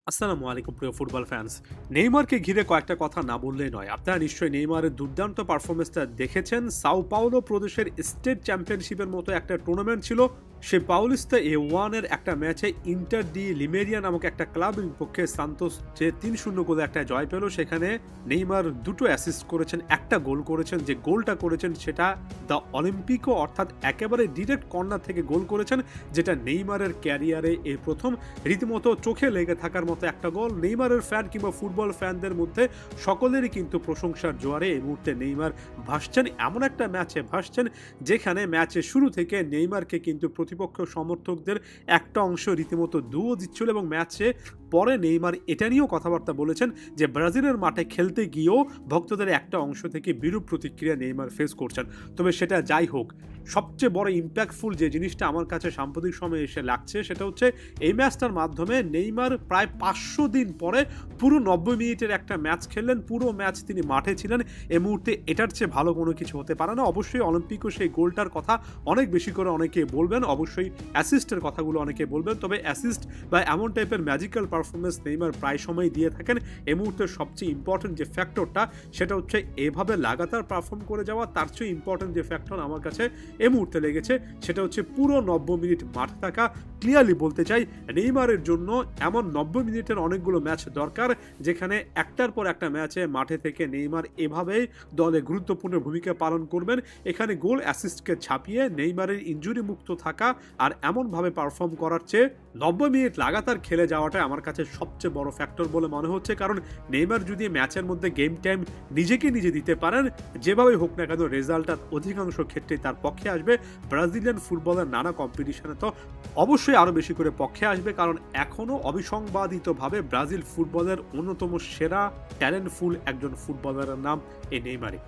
আসসালামু আলাইকুম প্রিয় ফুটবল ফ্যান্স। নেইমারকে ঘিরে কয়েকটা কথা না বললেই নয়। আপনারা নিশ্চয়ই নেইমারের দুর্দান্ত পারফরমেন্সটা দেখেছেন। সাও পাওলো প্রদেশের স্টেট চ্যাম্পিয়নশিপের মতো একটা টুর্নামেন্ট ছিল। সে পাউলিস্তা A1 এর একটা ম্যাচে ইন্টার ডি লিমেরিয়া নামক একটা ক্লাবের বিপক্ষে সান্তোস যে ৩-০ গোলে একটা জয় পেল। সেখানে নেইমার দুটো অ্যাসিস্ট করেছেন, একটা গোল করেছেন। যে গোলটা করেছেন সেটা দ্য অলিম্পিকো, অর্থাৎ একেবারে ডিরেক্ট কর্নার থেকে গোল করেছেন, যেটা নেইমারের ক্যারিয়ারে এই প্রথম। রীতিমতো চোখে লেগে থাকার মতো একটা গোল। নেইমারের ফ্যান কিংবা ফুটবল ফ্যানদের মধ্যে সকলেরই কিন্তু প্রশংসার জোয়ারে এই মুহূর্তে নেইমার ভাসছেন। এমন একটা ম্যাচে ভাসছেন যেখানে ম্যাচের শুরু থেকে নেইমারকে কিন্তু প্রতিপক্ষ সমর্থকদের একটা অংশ রীতিমতো দুও দিচ্ছিল, এবং ম্যাচে পরে নেইমার এটা নিয়েও কথাবার্তা বলেছেন যে ব্রাজিলের মাঠে খেলতে গিয়েও ভক্তদের একটা অংশ থেকে বিরূপ প্রতিক্রিয়া নেইমার ফেস করছেন। তবে সেটা যাই হোক, সবচেয়ে বড় ইম্প্যাক্টফুল যে জিনিসটা আমার কাছে সাম্প্রতিক সময়ে এসে লাগছে সেটা হচ্ছে এই ম্যাচটার মাধ্যমে নেইমার প্রায় 500 দিন পরে পুরো 90 মিনিটের একটা ম্যাচ খেললেন। পুরো ম্যাচ তিনি মাঠে ছিলেন। এই মুহূর্তে এটার চেয়ে ভালো কোনো কিছু হতে পারে না। অবশ্যই অলিম্পিকও সেই গোলটার কথা অনেক বেশি করে অনেকে বলবেন, অবশ্যই অ্যাসিস্টের কথাগুলো অনেকে বলবেন, তবে অ্যাসিস্ট বা এমন টাইপের ম্যাজিক্যাল পারফরমেন্স নেইমার প্রায় সময় দিয়ে থাকেন। এই মুহূর্তে সবচেয়ে ইম্পর্টেন্ট যে ফ্যাক্টরটা সেটা হচ্ছে এভাবে লাগাতার পারফর্ম করে যাওয়া। তার চেয়ে ইম্পর্টেন্ট যে ফ্যাক্টর আমার কাছে এই মুহূর্তে লেগেছে সেটা হচ্ছে পুরো 90 মিনিট মাঠে থাকা। ক্লিয়ারলি বলতে চাই, নেইমারের জন্য এমন 90 মিনিটের অনেকগুলো ম্যাচ দরকার যেখানে একটার পর একটা ম্যাচে মাঠে থেকে নেইমার এভাবেই দলে গুরুত্বপূর্ণ ভূমিকা পালন করবেন। এখানে গোল অ্যাসিস্টকে ছাপিয়ে নেইমারের ইনজুরি মুক্ত থাকা আর এমনভাবে পারফর্ম করার চেয়ে 90 মিনিট লাগাতার খেলে যাওয়াটা আমার কাছে সবচেয়ে বড় ফ্যাক্টর বলে মনে হচ্ছে। কারণ নেইমার যদি ম্যাচের মধ্যে গেম টাইম নিজেকে নিজে দিতে পারেন, যেভাবে হোক না কেন রেজাল্টটা অধিকাংশ ক্ষেত্রে তার পক্ষে আসবে। ব্রাজিলিয়ান ফুটবলের নানা কম্পিটিশনে তো অবশ্যই আরও বেশি করে পক্ষে আসবে, কারণ এখনও অবিসংবাদিতভাবে ব্রাজিল ফুটবলের অন্যতম সেরা ট্যালেন্টফুল একজন ফুটবলারের নাম এই নেইমারই।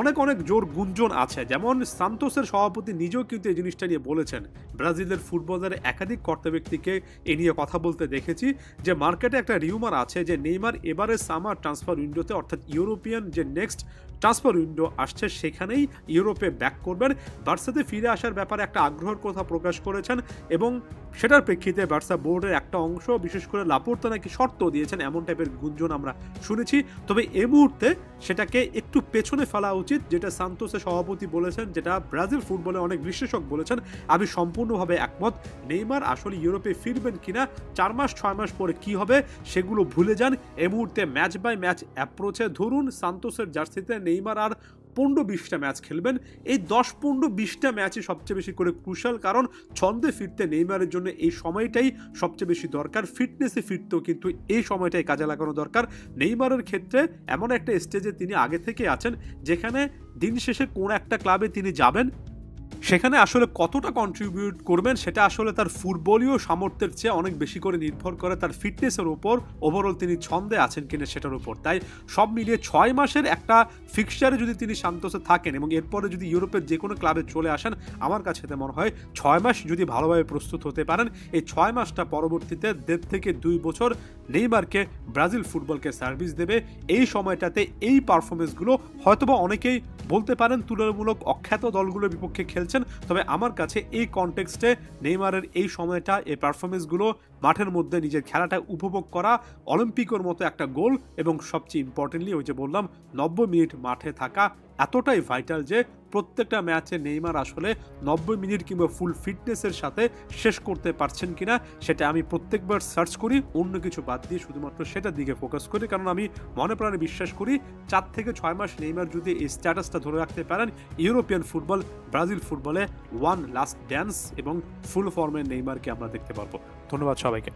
অনেক অনেক জোর গুঞ্জন আছে, যেমন সান্তোসের সভাপতি নিজেও কিন্তু এই জিনিসটা নিয়ে বলেছেন। ব্রাজিলের ফুটবলের একাধিক কর্তা ব্যক্তিকে এ নিয়ে কথা বলতে দেখেছি যে মার্কেটে একটা রিউমার আছে যে নেইমার এবারে সামার ট্রান্সফার উইন্ডোতে, অর্থাৎ ইউরোপিয়ান যে নেক্সট ট্রান্সফার উইন্ডো আসছে সেখানেই ইউরোপে ব্যাক করবেন। বার্সাতে ফিরে আসার ব্যাপারে একটা আগ্রহের কথা প্রকাশ করেছেন, এবং সেটার প্রেক্ষিতে বার্সা বোর্ডের একটা অংশ বিশেষ করে লাপোর্তা নাকি শর্ত দিয়েছেন, এমন টাইপের গুঞ্জন আমরা শুনেছি। তবে এই মুহূর্তে সেটাকে একটু পেছনে ফেলা উচিত, যেটা সান্তোসের সভাপতি বলেছেন, যেটা ব্রাজিল ফুটবলে অনেক বিশ্লেষক বলেছেন। আমি সম্পূর্ণভাবে একমত। নেইমার আসলে ইউরোপে ফিরবেন কিনা, 4 মাস 6 মাস পরে কি হবে সেগুলো ভুলে যান। এই মুহূর্তে ম্যাচ বাই ম্যাচ অ্যাপ্রোচে ধরুন সান্তোসের জার্সিতে নেইমার আর 15-20টা ম্যাচ খেলবেন। এই 10-15-20টা ম্যাচই সবচেয়ে বেশি করে ক্রুশাল, কারণ ছন্দে ফিরতে নেইমারের জন্য এই সময়টাই সবচেয়ে বেশি দরকার। ফিটনেসে ফিরতেও কিন্তু এই সময়টাই কাজে লাগানো দরকার। নেইমারের ক্ষেত্রে এমন একটা স্টেজে তিনি আগে থেকে আছেন যেখানে দিন শেষে কোন একটা ক্লাবে তিনি যাবেন, সেখানে আসলে কতটা কন্ট্রিবিউট করবেন সেটা আসলে তার ফুটবলীয় সামর্থ্যের চেয়ে অনেক বেশি করে নির্ভর করে তার ফিটনেসের উপর, ওভারঅল তিনি ছন্দে আছেন কিনা সেটার উপর। তাই সব মিলিয়ে 6 মাসের একটা ফিক্সচারে যদি তিনি সান্তোসে থাকেন এবং এরপরে যদি ইউরোপের যে কোনো ক্লাবে চলে আসেন, আমার কাছে মনে হয় 6 মাস যদি ভালোভাবে প্রস্তুত হতে পারেন, এই 6 মাসটা পরবর্তীতে 1.5 থেকে 2 বছর নেইমারকে ব্রাজিল ফুটবলকে সার্ভিস দেবে। এই সময়টাতে এই পারফরমেন্সগুলো হয়তোবা অনেকেই বলতে পারেন তুলনামূলক অখ্যাত দলগুলোর বিপক্ষে খেলছেন, তবে আমার কাছে এই কনটেক্সটে নেইমারের এই সময়টা, এই পারফরমেন্সগুলো, মাঠের মধ্যে নিজের খেলাটা উপভোগ করা, অলিম্পিকের মতো একটা গোল, এবং সবচেয়ে ইম্পর্টেন্টলি ওই যে বললাম 90 মিনিট মাঠে থাকা এতটাই ভাইটাল যে প্রত্যেকটা ম্যাচে নেইমার আসলে 90 মিনিট কিংবা ফুল ফিটনেসের সাথে শেষ করতে পারছেন কিনা সেটা আমি প্রত্যেকবার সার্চ করি, অন্য কিছু বাদ দিয়ে শুধুমাত্র সেটার দিকে ফোকাস করি। কারণ আমি মনে প্রাণে বিশ্বাস করি 4 থেকে 6 মাস নেইমার যদি এই স্ট্যাটাসটা ধরে রাখতে পারেন, ইউরোপিয়ান ফুটবল, ব্রাজিল ফুটবলে ওয়ান লাস্ট ড্যান্স এবং ফুল ফর্মের নেইমারকে আমরা দেখতে পারবো। ধন্যবাদ সবাইকে।